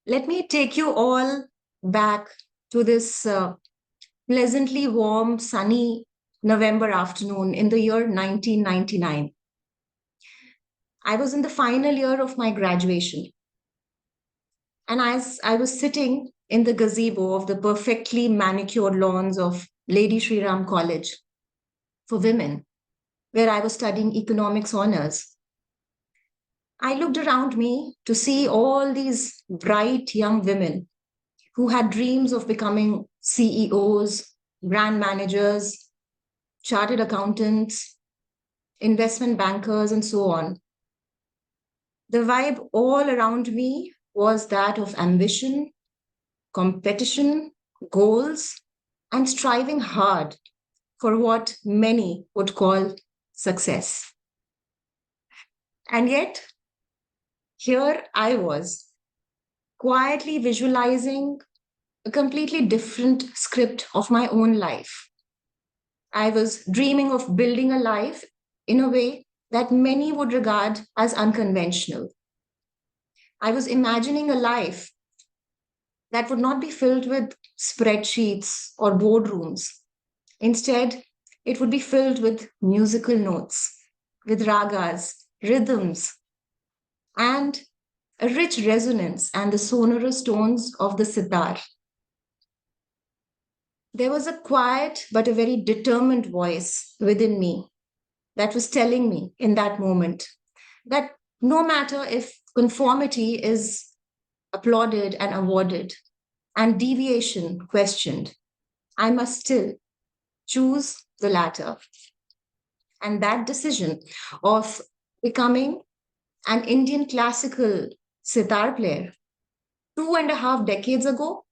Let me take you all back to this pleasantly warm, sunny November afternoon in the year 1999. I was in the final year of my graduation, and as I was sitting in the gazebo of the perfectly manicured lawns of Lady Shri Ram College for Women, where I was studying economics honors, I looked around me to see all these bright young women who had dreams of becoming CEOs, brand managers, chartered accountants, investment bankers, and so on. The vibe all around me was that of ambition, competition, goals, and striving hard for what many would call success. And yet, here I was, quietly visualizing a completely different script of my own life. I was dreaming of building a life in a way that many would regard as unconventional. I was imagining a life that would not be filled with spreadsheets or boardrooms. Instead, it would be filled with musical notes, with ragas, rhythms, and a rich resonance and the sonorous tones of the sitar. There was a quiet but a very determined voice within me that was telling me in that moment that no matter if conformity is applauded and awarded and deviation questioned, I must still choose the latter. And that decision of becoming an Indian classical sitar player 2.5 decades ago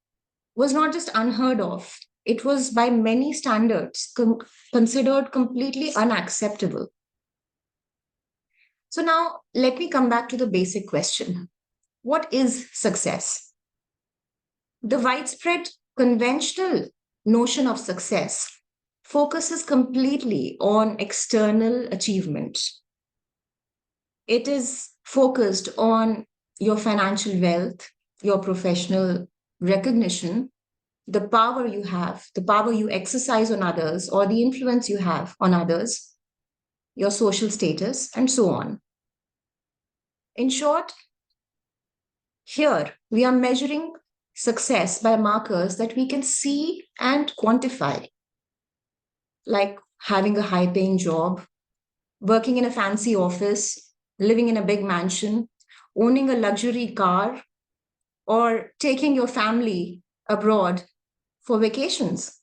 was not just unheard of, it was by many standards considered completely unacceptable. So now let me come back to the basic question. What is success? The widespread conventional notion of success focuses completely on external achievement. It is focused on your financial wealth, your professional recognition, the power you have, the power you exercise on others, or the influence you have on others, your social status, and so on. In short, here we are measuring success by markers that we can see and quantify, like having a high paying job, working in a fancy office, living in a big mansion, owning a luxury car, or taking your family abroad for vacations.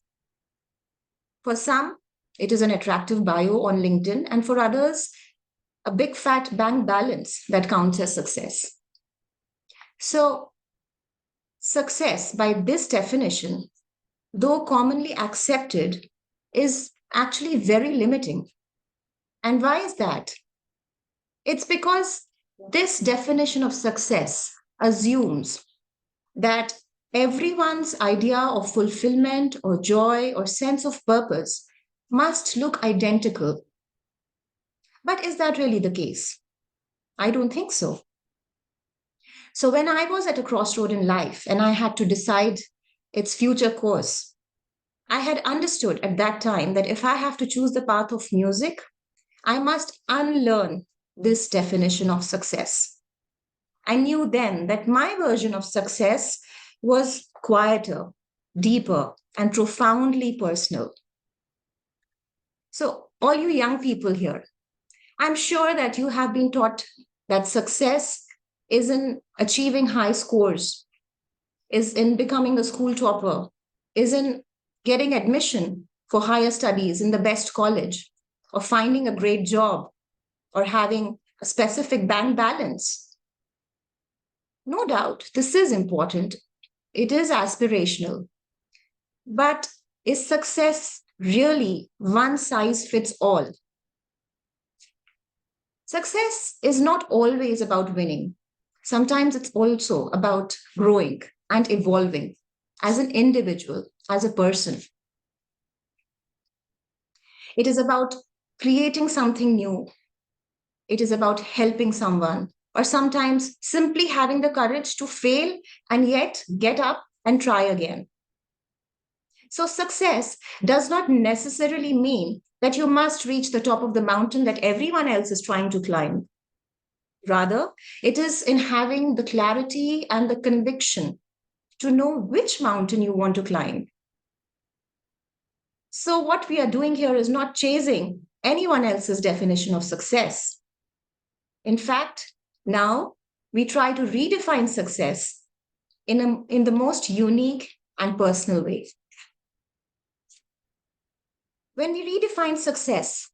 For some, it is an attractive bio on LinkedIn, and for others, a big fat bank balance that counts as success. So, success by this definition, though commonly accepted, is actually very limiting. And why is that? It's because this definition of success assumes that everyone's idea of fulfillment or joy or sense of purpose must look identical. But is that really the case? I don't think so. So when I was at a crossroad in life and I had to decide its future course, I had understood at that time that if I have to choose the path of music, I must unlearn this definition of success. I knew then that my version of success was quieter, deeper, and profoundly personal. So, all you young people here, I'm sure that you have been taught that success is in achieving high scores, is in becoming a school topper, is in getting admission for higher studies in the best college, or finding a great job, or having a specific bank balance. No doubt, this is important. It is aspirational. But is success really one size fits all? Success is not always about winning. Sometimes it's also about growing and evolving as an individual, as a person. It is about creating something new. It is about helping someone or sometimes simply having the courage to fail and yet get up and try again. So, success does not necessarily mean that you must reach the top of the mountain that everyone else is trying to climb. Rather, it is in having the clarity and the conviction to know which mountain you want to climb. So, what we are doing here is not chasing anyone else's definition of success. In fact, now we try to redefine success in the most unique and personal way. When we redefine success,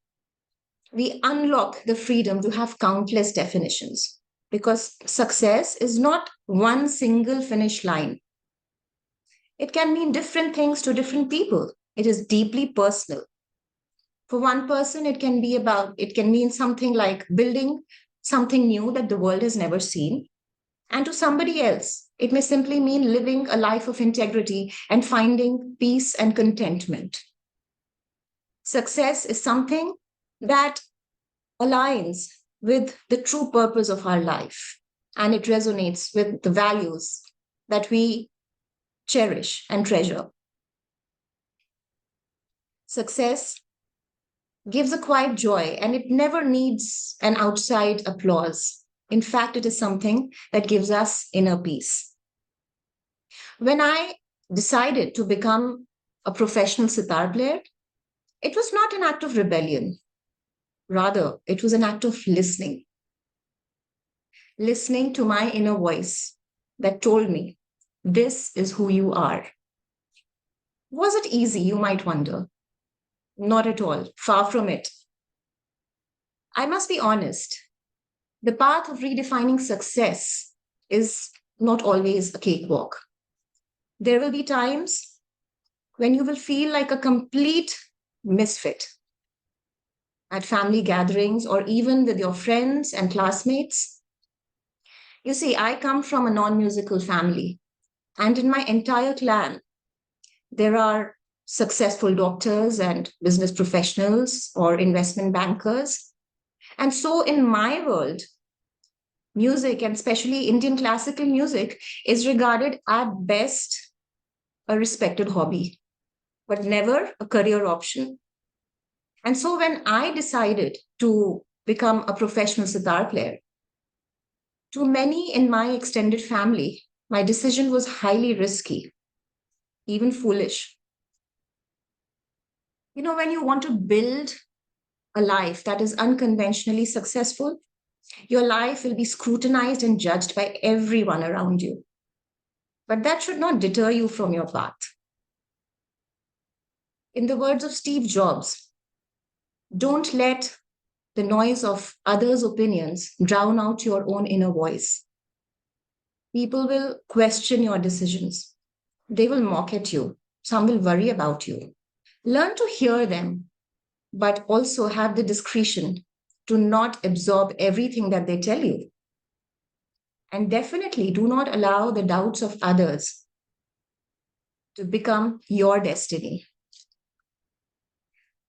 we unlock the freedom to have countless definitions because success is not one single finish line. It can mean different things to different people. It is deeply personal. For one person, it can mean something like building something new that the world has never seen. And to somebody else, it may simply mean living a life of integrity and finding peace and contentment. Success is something that aligns with the true purpose of our life, and it resonates with the values that we cherish and treasure. Success gives a quiet joy, and it never needs an outside applause. In fact, it is something that gives us inner peace. When I decided to become a professional sitar player, it was not an act of rebellion. Rather, it was an act of listening. Listening to my inner voice that told me, this is who you are. Was it easy, you might wonder? Not at all, far from it. I must be honest, the path of redefining success is not always a cakewalk. There will be times when you will feel like a complete misfit at family gatherings or even with your friends and classmates. You see, I come from a non musical family, and in my entire clan, there are successful doctors and business professionals or investment bankers. And so, in my world, music, and especially Indian classical music, is regarded at best a respected hobby, but never a career option. And so when I decided to become a professional sitar player, to many in my extended family, my decision was highly risky, even foolish. You know, when you want to build a life that is unconventionally successful, your life will be scrutinized and judged by everyone around you. But that should not deter you from your path. In the words of Steve Jobs, don't let the noise of others' opinions drown out your own inner voice. People will question your decisions. They will mock at you. Some will worry about you. Learn to hear them, but also have the discretion to not absorb everything that they tell you. And definitely do not allow the doubts of others to become your destiny.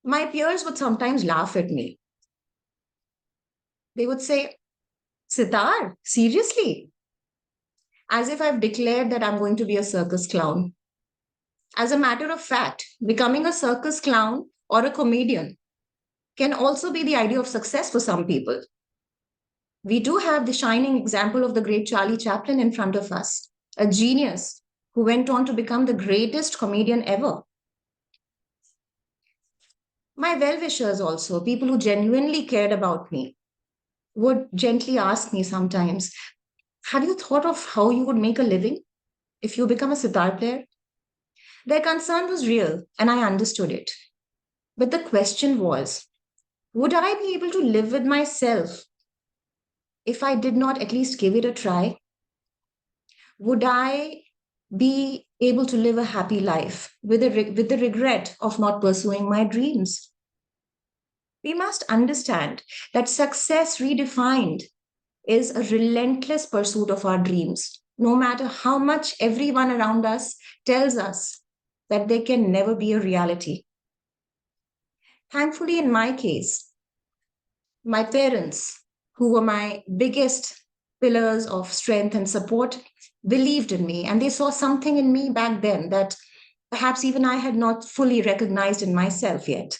My peers would sometimes laugh at me. They would say, Sitar, seriously? As if I've declared that I'm going to be a circus clown. As a matter of fact, becoming a circus clown or a comedian can also be the idea of success for some people. We do have the shining example of the great Charlie Chaplin in front of us, a genius who went on to become the greatest comedian ever. My well wishers, also, people who genuinely cared about me, would gently ask me sometimes, have you thought of how you would make a living if you become a sitar player? Their concern was real, and I understood it. But the question was, would I be able to live with myself if I did not at least give it a try? Would I be able to live a happy life with the regret of not pursuing my dreams? We must understand that success redefined is a relentless pursuit of our dreams, no matter how much everyone around us tells us that they can never be a reality. Thankfully, in my case, my parents, who were my biggest pillars of strength and support believed in me, and they saw something in me back then that perhaps even I had not fully recognized in myself yet.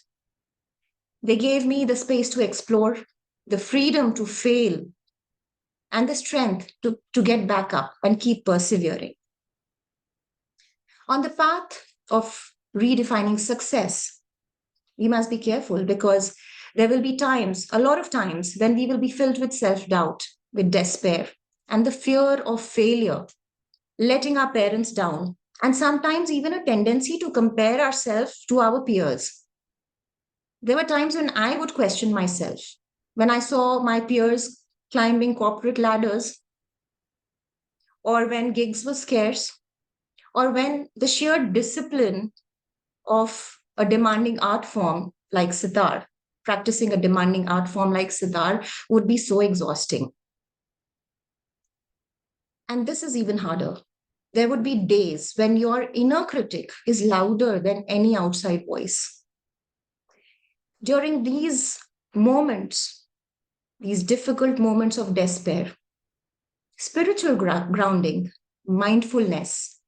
They gave me the space to explore, the freedom to fail, and the strength to get back up and keep persevering. On the path of redefining success, we must be careful because there will be times, a lot of times, when we will be filled with self doubt, with despair, and the fear of failure, letting our parents down, and sometimes even a tendency to compare ourselves to our peers. There were times when I would question myself, when I saw my peers climbing corporate ladders, or when gigs were scarce, or when the sheer discipline of a demanding art form like sitar, practicing a demanding art form like sitar would be so exhausting. And this is even harder. There would be days when your inner critic is louder than any outside voice. During these moments, these difficult moments of despair, spiritual grounding, mindfulness,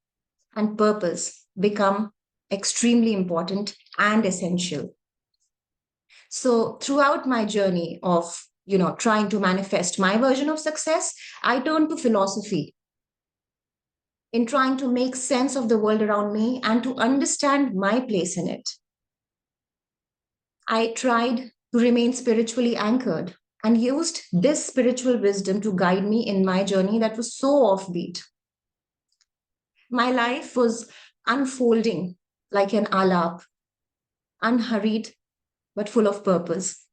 and purpose become extremely important and essential. So throughout my journey of trying to manifest my version of success, I turned to philosophy in trying to make sense of the world around me and to understand my place in it. I tried to remain spiritually anchored and used this spiritual wisdom to guide me in my journey that was so offbeat. My life was unfolding like an alap, unhurried but full of purpose.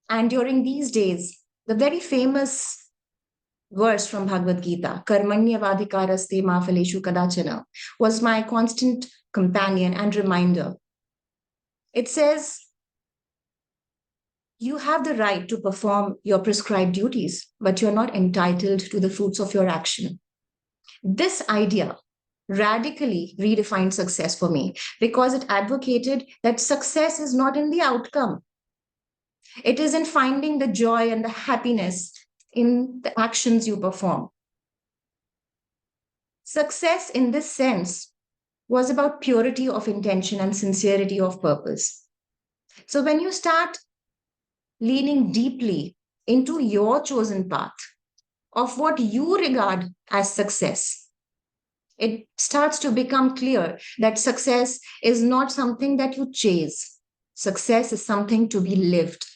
And during these days, the very famous verse from Bhagavad Gita, Karmanyavadhikaraste ma phaleshu kadachana, was my constant companion and reminder. It says, you have the right to perform your prescribed duties, but you're not entitled to the fruits of your action. This idea radically redefined success for me because it advocated that success is not in the outcome. It is in finding the joy and the happiness in the actions you perform. Success in this sense was about purity of intention and sincerity of purpose. So when you start leaning deeply into your chosen path of what you regard as success, it starts to become clear that success is not something that you chase. Success is something to be lived.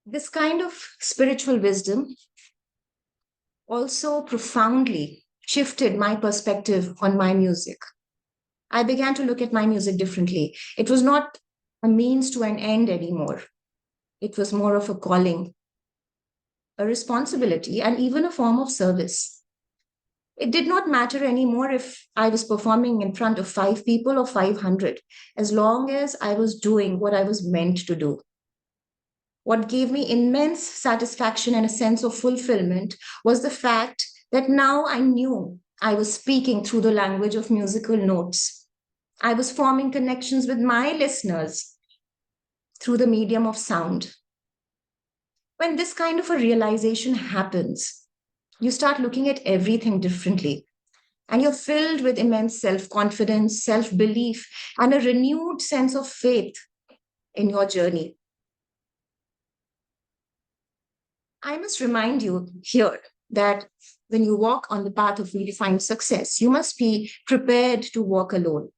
This kind of spiritual wisdom also profoundly shifted my perspective on my music. I began to look at my music differently. It was not a means to an end anymore. It was more of a calling, a responsibility, and even a form of service. It did not matter anymore if I was performing in front of 5 people or 500, as long as I was doing what I was meant to do. What gave me immense satisfaction and a sense of fulfillment was the fact that now I knew I was speaking through the language of musical notes. I was forming connections with my listeners through the medium of sound. When this kind of a realization happens, you start looking at everything differently. And you're filled with immense self-confidence, self-belief, and a renewed sense of faith in your journey. I must remind you here that when you walk on the path of redefined success, you must be prepared to walk alone.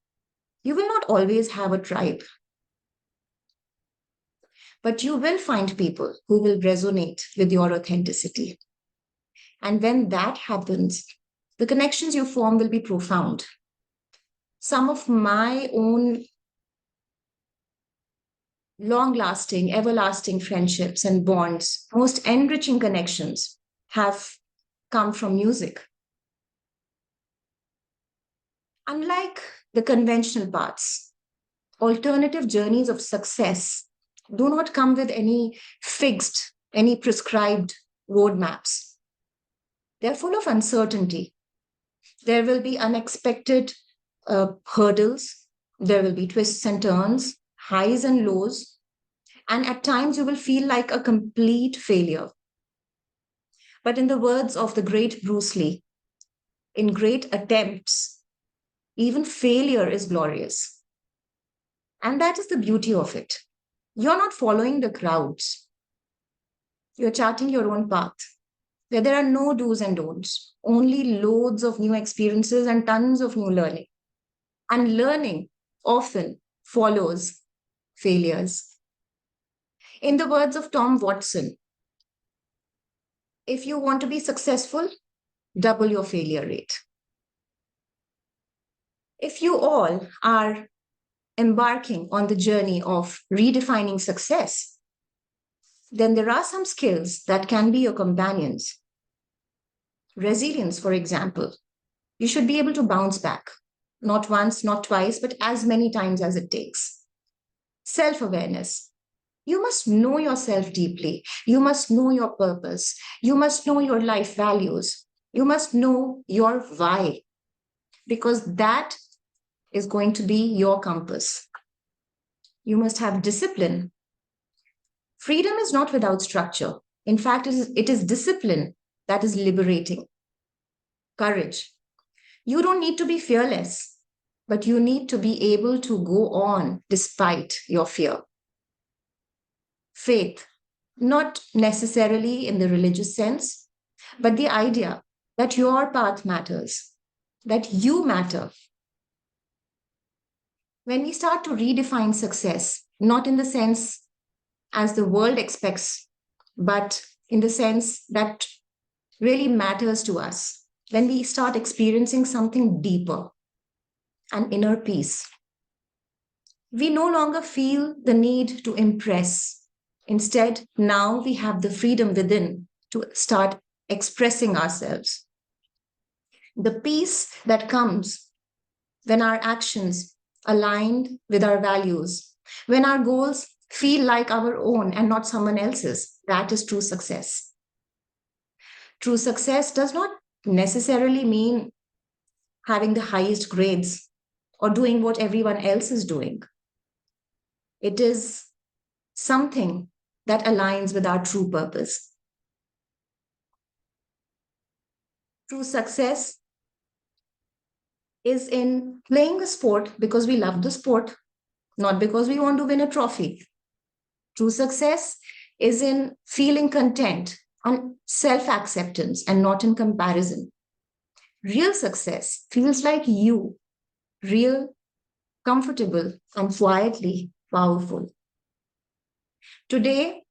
You will not always have a tribe, but you will find people who will resonate with your authenticity. And when that happens, the connections you form will be profound. Some of my own long-lasting, everlasting friendships and bonds, most enriching connections have come from music. Unlike the conventional paths, alternative journeys of success do not come with any fixed, any prescribed roadmaps. They're full of uncertainty. There will be unexpected hurdles. There will be twists and turns, highs and lows. And at times you will feel like a complete failure. But in the words of the great Bruce Lee, in great attempts, even failure is glorious. And that is the beauty of it. You're not following the crowds. You're charting your own path, where there are no do's and don'ts, only loads of new experiences and tons of new learning. And learning often follows failures. In the words of Tom Watson, if you want to be successful, double your failure rate. If you all are embarking on the journey of redefining success, then there are some skills that can be your companions. Resilience, for example. You should be able to bounce back, not once, not twice, but as many times as it takes. Self-awareness. You must know yourself deeply. You must know your purpose. You must know your life values. You must know your why, because that is going to be your compass. You must have discipline. Freedom is not without structure. In fact, it is discipline that is liberating. Courage. You don't need to be fearless, but you need to be able to go on despite your fear. Faith, not necessarily in the religious sense, but the idea that your path matters, that you matter. When we start to redefine success, not in the sense as the world expects, but in the sense that really matters to us, when we start experiencing something deeper, an inner peace, we no longer feel the need to impress. Instead, now we have the freedom within to start expressing ourselves. The peace that comes when our actions align with our values, when our goals feel like our own and not someone else's, that is true success. True success does not necessarily mean having the highest grades or doing what everyone else is doing. It is something that aligns with our true purpose. True success is in playing the sport because we love the sport, not because we want to win a trophy. True success is in feeling content and self-acceptance and not in comparison. Real success feels like you, real, comfortable, and quietly powerful. Today,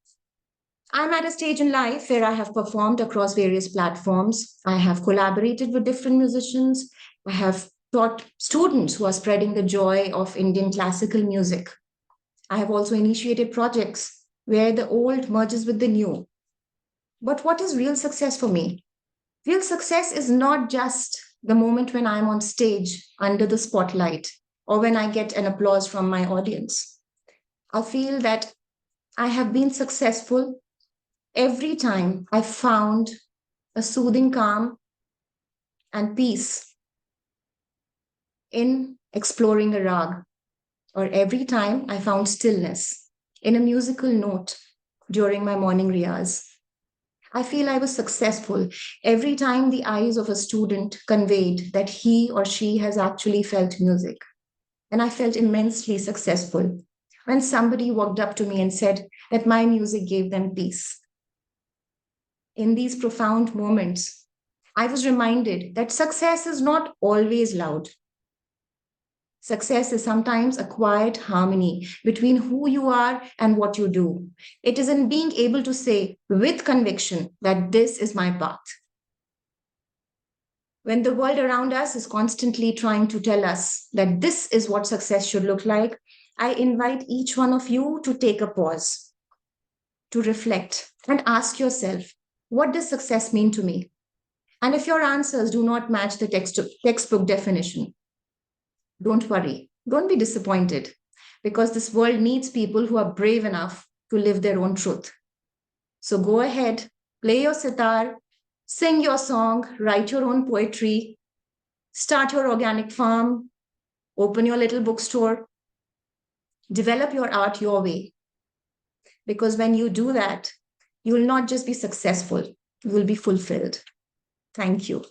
I'm at a stage in life where I have performed across various platforms. I have collaborated with different musicians. I have taught students who are spreading the joy of Indian classical music. I have also initiated projects where the old merges with the new. But what is real success for me? Real success is not just the moment when I'm on stage under the spotlight or when I get an applause from my audience. I feel that I have been successful every time I found a soothing calm and peace in exploring a rag, or every time I found stillness in a musical note during my morning riyaz. I feel I was successful every time the eyes of a student conveyed that he or she has actually felt music. And I felt immensely successful when somebody walked up to me and said that my music gave them peace. In these profound moments, I was reminded that success is not always loud. Success is sometimes a quiet harmony between who you are and what you do. It is in being able to say with conviction that this is my path. When the world around us is constantly trying to tell us that this is what success should look like, I invite each one of you to take a pause, to reflect and ask yourself, what does success mean to me? And if your answers do not match the textbook definition, don't worry. Don't be disappointed, because this world needs people who are brave enough to live their own truth. So go ahead, play your sitar, sing your song, write your own poetry, start your organic farm, open your little bookstore, develop your art your way. Because when you do that, you will not just be successful, you will be fulfilled. Thank you.